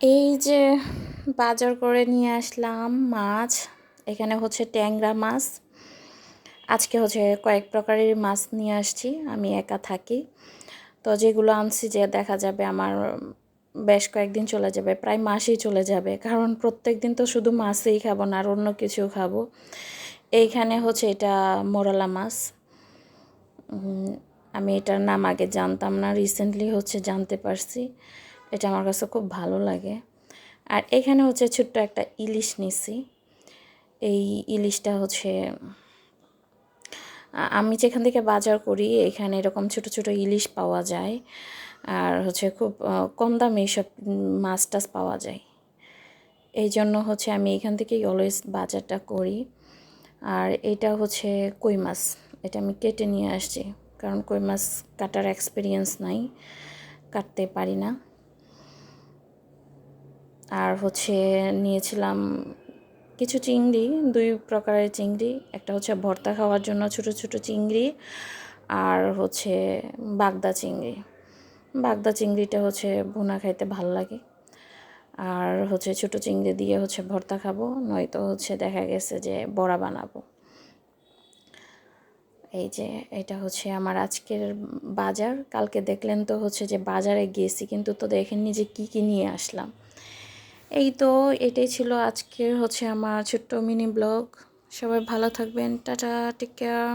এই যে বাজার করে নিয়ে আসলাম মাছ। এখানে হচ্ছে ট্যাংরা মাছ। আজকে হচ্ছে কয়েক প্রকারের মাছ নিয়ে আসছি, আমি একা থাকি। তো যেগুলো আনছি যে দেখা যাবে আমার বেশ কয়েকদিন চলে যাবে, প্রায় মাসেই চলে যাবে, কারণ প্রত্যেক দিন তো শুধু মাছই খাবো না, আর অন্য কিছু খাবো। এইখানে হচ্ছে এটা মোরালা মাছ। আমি এটার নাম আগে জানতাম না, রিসেন্টলি হচ্ছে জানতে পারছি। এটা আমার কাছে খুব ভালো লাগে। আর এখানে হচ্ছে ছোট্ট একটা ইলিশ নিছি। এই ইলিশটা হচ্ছে আমি যেখান থেকে বাজার করি এখানে এরকম ছোট ছোট ইলিশ পাওয়া যায়। আর হচ্ছে খুব কম দামে এইসব মাছ টাছ পাওয়া যায়। এই জন্য হচ্ছে আমি এখান থেকেই অলওয়েজ বাজারটা করি। আর এটা হচ্ছে কই মাছ। এটা আমি কেটে নিয়ে আসছি, কারণ কই মাছ কাটার এক্সপিরিয়েন্স নাই, কাটতে পারি না। আর হচ্ছে নিয়েছিলাম কিছু চিংড়ি, দুই প্রকারের চিংড়ি। একটা হচ্ছে ভর্তা খাওয়ার জন্য ছোট ছোট চিংড়ি, আর হচ্ছে বাগদা চিংড়ি। বাগদা চিংড়িটা হচ্ছে ভুনা খাইতে ভাল লাগে। আর হচ্ছে ছোট চিংড়ি দিয়ে হচ্ছে ভর্তা খাবো, নয়তো হচ্ছে দেখা গেছে যে বড়া বানাবো। এই যে এটা হচ্ছে আমার আজকের বাজার। কালকে দেখলেন তো হচ্ছে যে বাজারে গেছি, কিন্তু তো দেখেননি যে কী কী নিয়ে আসলাম। এই তো এটাই ছিল আজকের হচ্ছে আমার ছোট্ট মিনি ব্লগ। সবাই ভালো থাকবেন, টাটা, টেক কেয়ার।